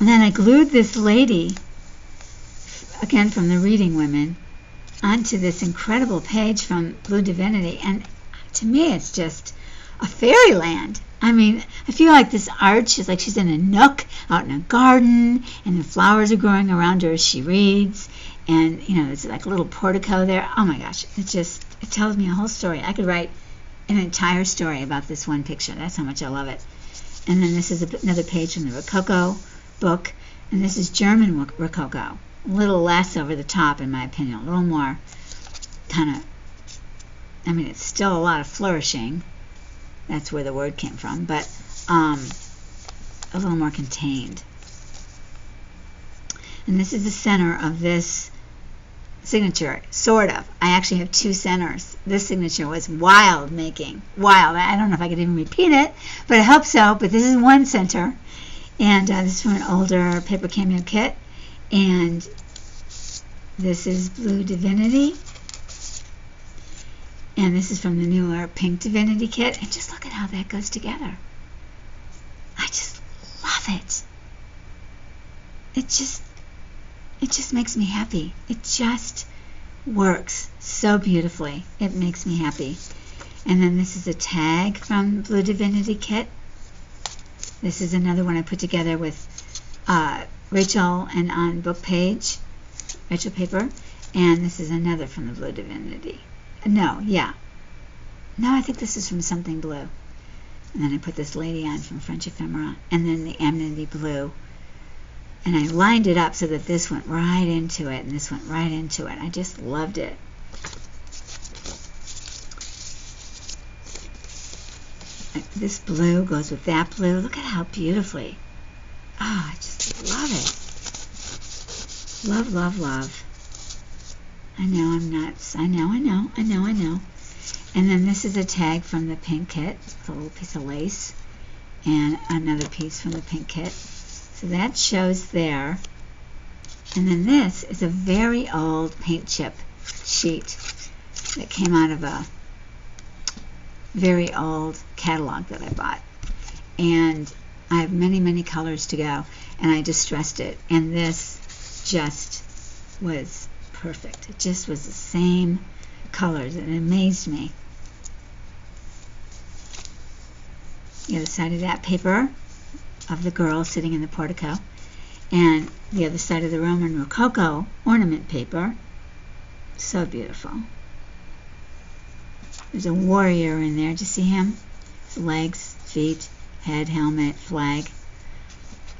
And then I glued this lady, again from the Reading Women, onto this incredible page from Blue Divinity. And to me, it's just a fairyland. I mean, I feel like this arch is like she's in a nook out in a garden, and the flowers are growing around her as she reads. And, you know, there's like a little portico there. Oh my gosh, it tells me a whole story. I could write an entire story about this one picture. That's how much I love it. And then this is another page from the Rococo book, and this is German Rococo. A little less over the top, in my opinion. A little more kind of, I mean, it's still a lot of flourishing. That's where the word came from, but a little more contained. And this is the center of this signature, sort of. I actually have 2 centers. This signature was wild making. Wild. I don't know if I could even repeat it, but I hope so. But this is 1 center. And this is from an older Paper Cameo kit. And this is Blue Divinity. And this is from the newer Pink Divinity kit. And just look at how that goes together. I just love it. It just makes me happy. It just works so beautifully. It makes me happy. And then this is a tag from Blue Divinity kit. This is another one I put together with Rachel and on book page, Rachel paper. And this is another from the Blue Divinity. No, I think this is from Something Blue. And then I put this lady on from French Ephemera. And then the Amity Blue. And I lined it up so that this went right into it and this went right into it. I just loved it. This blue goes with that blue. Look at how beautifully. Oh, I just love it. Love, love, love. I know I'm nuts. I know. And then this is a tag from the pink kit. It's a little piece of lace. And another piece from the pink kit. So that shows there. And then this is a very old paint chip sheet that came out of a very old catalog that I bought. And I have many, many colors to go. And I distressed it. And this just was perfect. It just was the same colors. It amazed me. The other side of that paper of the girl sitting in the portico, and the other side of the Roman Rococo ornament paper. So beautiful. There's a warrior in there. Do you see him? His legs, feet, head, helmet, flag,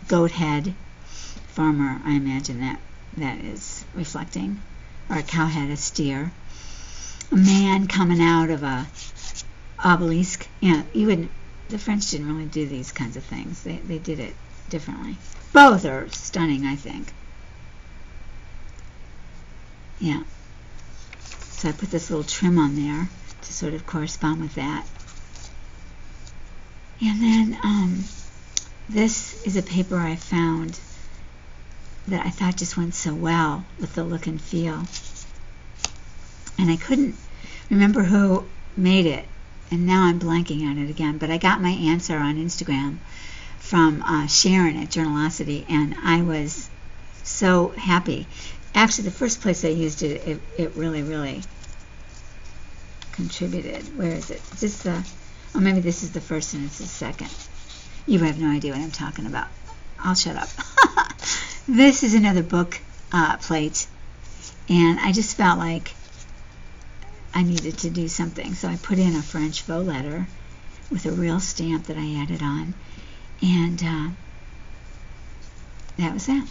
goat head, farmer. I imagine that is reflecting, or a cow head, a steer. A man coming out of a obelisk. You wouldn't. The French didn't really do these kinds of things. They did it differently. Both are stunning, I think. Yeah. So I put this little trim on there to sort of correspond with that. And then this is a paper I found that I thought just went so well with the look and feel. And I couldn't remember who made it. And now I'm blanking on it again. But I got my answer on Instagram from Sharon at Journalosity, and I was so happy. Actually, the first place I used it, it really, really contributed. Where is it? Is this the... Oh, maybe this is the first and it's the second. You have no idea what I'm talking about. I'll shut up. This is another book plate, and I just felt like I needed to do something, so I put in a French faux letter with a real stamp that I added on, and that was that.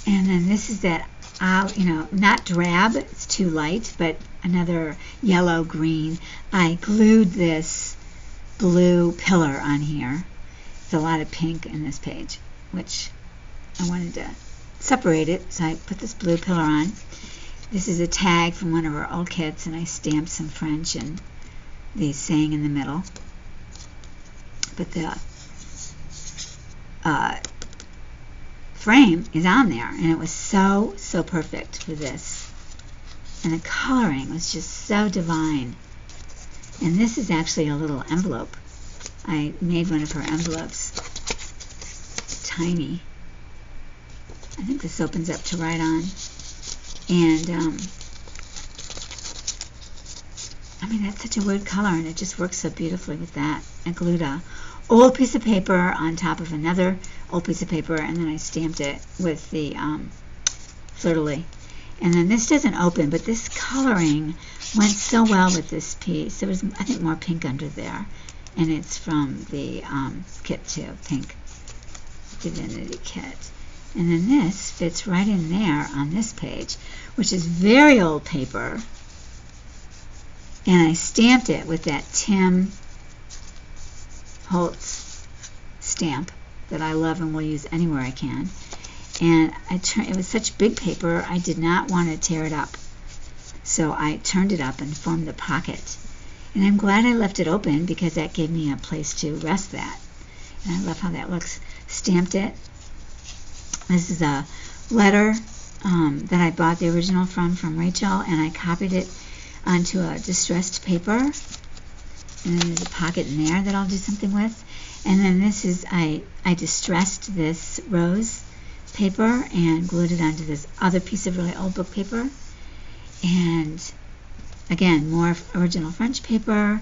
And then this is that, not drab, it's too light, but another yellow green. I glued this blue pillar on here. There's a lot of pink in this page, which I wanted to separate it, so I put this blue pillar on. This is a tag from one of our old kits, and I stamped some French and these saying in the middle. But the frame is on there, and it was so perfect for this. And the coloring was just so divine. And this is actually a little envelope. I made one of her envelopes. It's tiny. I think this opens up to write on. And, I mean, that's such a weird color, and it just works so beautifully with that. I glued a old piece of paper on top of another old piece of paper, and then I stamped it with the fleur-de-lis. And then this doesn't open, but this coloring went so well with this piece. There was, I think, more pink under there. And it's from the kit too, Pink Divinity kit. And then this fits right in there on this page, which is very old paper. And I stamped it with that Tim Holtz stamp that I love and will use anywhere I can. and it was such big paper, I did not want to tear it up. So I turned it up and formed the pocket. And I'm glad I left it open because that gave me a place to rest that. And I love how that looks. Stamped it. This is a letter that I bought the original from Rachel, and I copied it onto a distressed paper. And then there's a pocket in there that I'll do something with. And then this is, I distressed this rose paper and glued it onto this other piece of really old book paper. And again, more original French paper,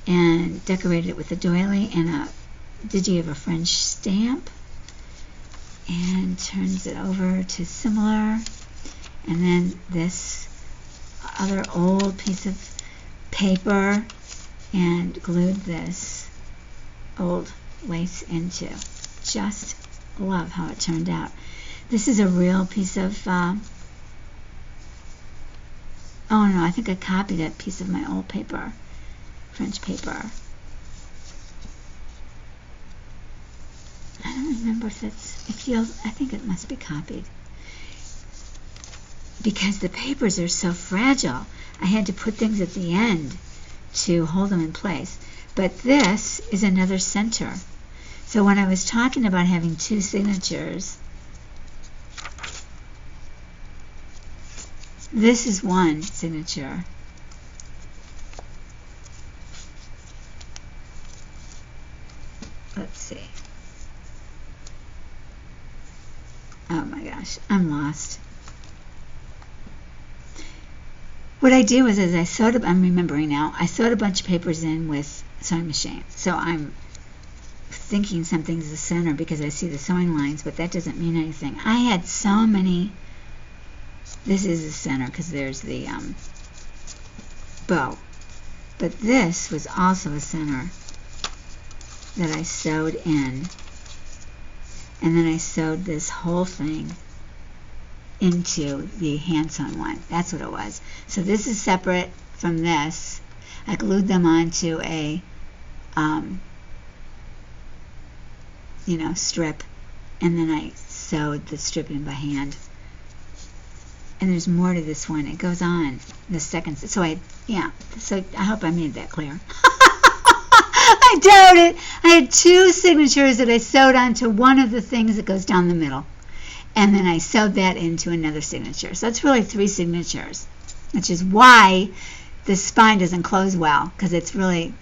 and decorated it with a doily and a digi of a French stamp, and turns it over to similar. And then this other old piece of paper, and glued this old lace into. Just love how it turned out. This is a real piece of oh no, I think I copied a piece of my old paper, French paper. I don't remember if I think it must be copied. Because the papers are so fragile, I had to put things at the end to hold them in place. But this is another center. So when I was talking about having two signatures, this is one signature. Let's see. Oh my gosh, I'm lost. What I do is I'm remembering now, I sewed a bunch of papers in with sewing machine. So I'm thinking something's the center because I see the sewing lines, but that doesn't mean anything. I had so many. This is the center because there's the bow. But this was also a center that I sewed in. And then I sewed this whole thing into the hand-sewn one. That's what it was. So this is separate from this. I glued them onto a, strip, and then I sewed the strip in by hand. And there's more to this one. It goes on the second. So I hope I made that clear. I doubt it. I had two signatures that I sewed onto one of the things that goes down the middle. And then I sewed that into another signature. So that's really three signatures, which is why the spine doesn't close well, because it's really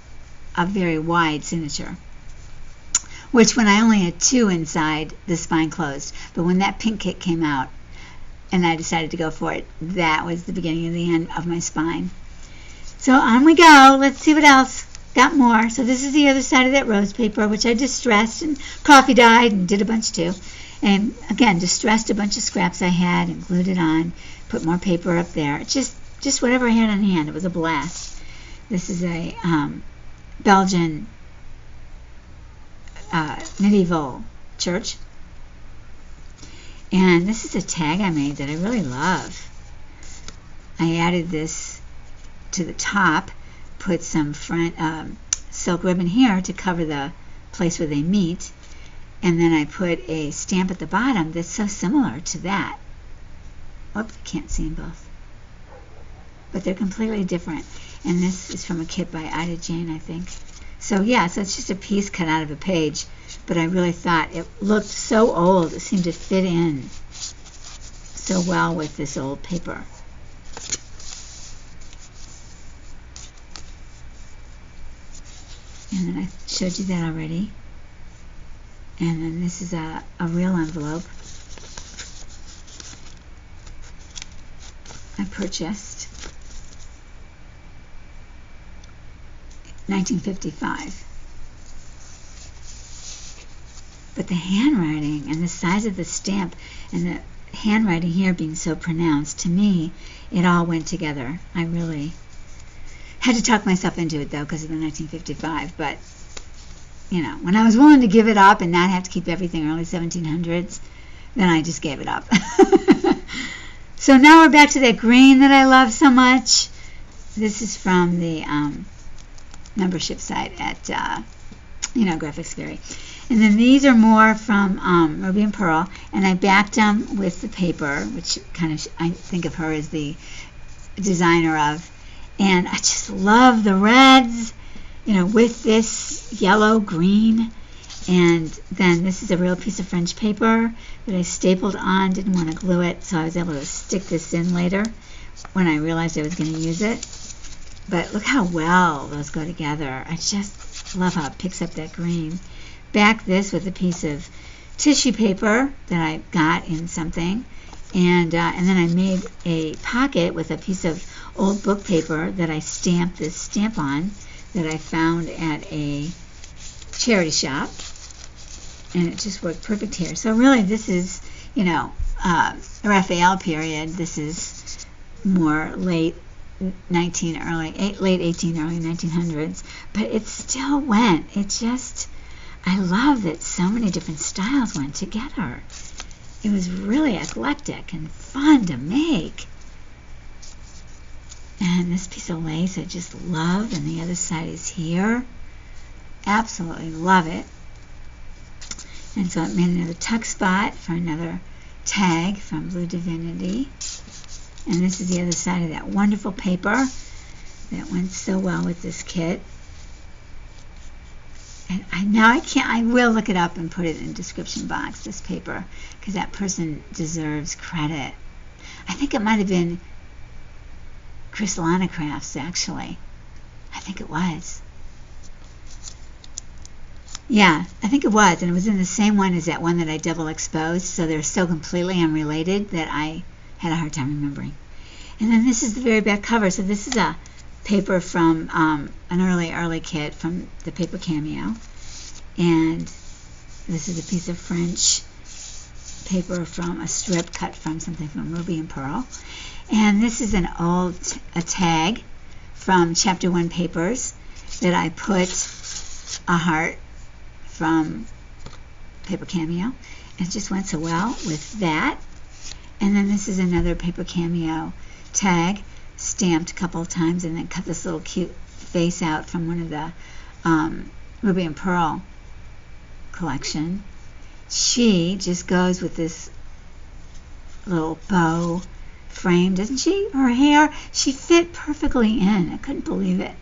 a very wide signature. Which when I only had two inside, the spine closed. But when that pink kit came out, and I decided to go for it, that was the beginning of the end of my spine. So on we go. Let's see what else. Got more. So this is the other side of that rose paper, which I distressed and coffee dyed and did a bunch too. And again, distressed a bunch of scraps I had and glued it on. Put more paper up there. Just whatever I had on hand. It was a blast. This is a Belgian medieval church. And this is a tag I made that I really love. I added this to the top, put some silk ribbon here to cover the place where they meet, and then I put a stamp at the bottom that's so similar to that. Oops, I can't see them both. But they're completely different. And this is from a kit by Ida Jane, I think. So yeah, so it's just a piece cut out of a page, but I really thought it looked so old. It seemed to fit in so well with this old paper. And then I showed you that already. And then this is a real envelope I purchased. 1955. But the handwriting and the size of the stamp and the handwriting here being so pronounced, to me, it all went together. I really had to talk myself into it, though, because of the 1955. But, when I was willing to give it up and not have to keep everything early 1700s, then I just gave it up. So now we're back to that green that I love so much. This is from the membership site at, Graphics Fairy. And then these are more from Ruby and Pearl, and I backed them with the paper, which kind of I think of her as the designer of. And I just love the reds, you know, with this yellow, green. And then this is a real piece of French paper that I stapled on, didn't want to glue it, so I was able to stick this in later when I realized I was going to use it. But look how well those go together. I just love how it picks up that green. Back this with a piece of tissue paper that I got in something, and then I made a pocket with a piece of old book paper that I stamped this stamp on that I found at a charity shop, and it just worked perfect here. So really this is, you know, Raphael period. This is more late 18, early 1900s, but it still went. It just, I love that so many different styles went together. It was really eclectic and fun to make. And this piece of lace I just love, and the other side is here. Absolutely love it. And so I made another tuck spot for another tag from Blue Divinity. And this is the other side of that wonderful paper that went so well with this kit. And I will look it up and put it in the description box, this paper, because that person deserves credit. I think it might have been Crystalana Crafts, actually. I think it was. Yeah, I think it was, and it was in the same one as that one that I double exposed, so they're so completely unrelated that I had a hard time remembering. And then this is the very back cover. So this is a paper from an early kit from the Paper Cameo, and this is a piece of French paper from a strip cut from something from Ruby and Pearl. And this is a tag from Chapter 1 Papers that I put a heart from Paper Cameo, and it just went so well with that. And then this is another Paper Cameo tag, stamped a couple of times, and then cut this little cute face out from one of the Ruby and Pearl collection. She just goes with this little bow frame, doesn't she? Her hair, she fit perfectly in. I couldn't believe it.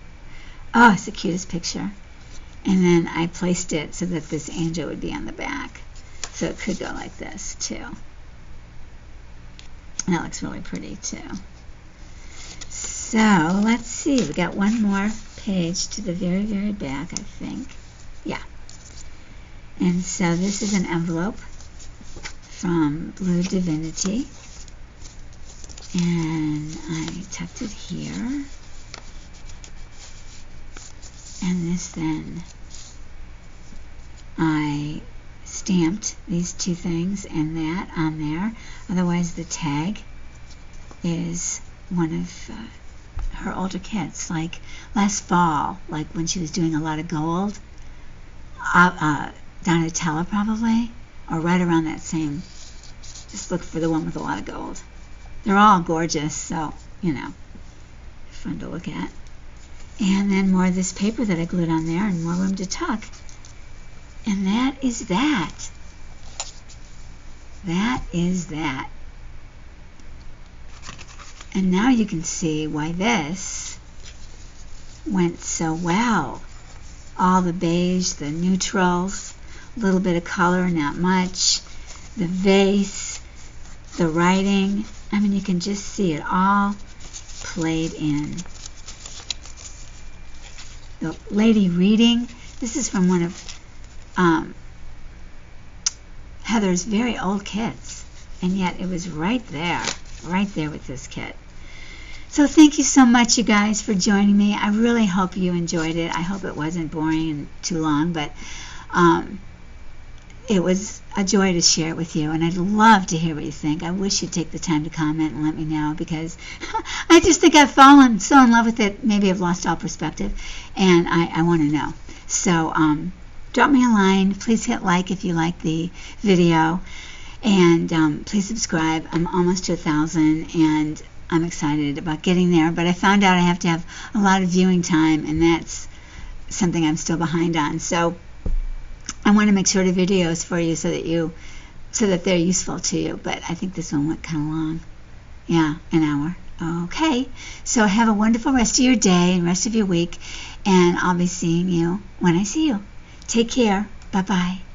Oh, it's the cutest picture. And then I placed it so that this angel would be on the back, so it could go like this too. And that looks really pretty too. So let's see, we got one more page to the very, very back, I think. Yeah. And so this is an envelope from Blue Divinity, and I tucked it here. And this then, I stamped these two things and that on there. Otherwise the tag is one of her older kits, like last fall, like when she was doing a lot of gold, Donnatella probably, or right around that same. Just look for the one with a lot of gold. They're all gorgeous, so, you know, fun to look at. And then more of this paper that I glued on there, and more room to tuck. And that is that. That is that. And now you can see why this went so well. All the beige, the neutrals, a little bit of color, not much, the vase, the writing. I mean, you can just see it all played in. The lady reading, this is from one of Heather's very old kits, and yet it was right there with this kit. So thank you so much, you guys, for joining me. I really hope you enjoyed it. I hope it wasn't boring and too long, but it was a joy to share it with you, and I'd love to hear what you think. I wish you'd take the time to comment and let me know, because I just think I've fallen so in love with it, maybe I've lost all perspective, and I want to know. So drop me a line. Please hit like if you like the video, and please subscribe. I'm almost to 1,000, and I'm excited about getting there, but I found out I have to have a lot of viewing time, and that's something I'm still behind on. So I want to make shorter videos for you so that they're useful to you, but I think this one went kind of long. Yeah, an hour. Okay, so have a wonderful rest of your day and rest of your week, and I'll be seeing you when I see you. Take care. Bye-bye.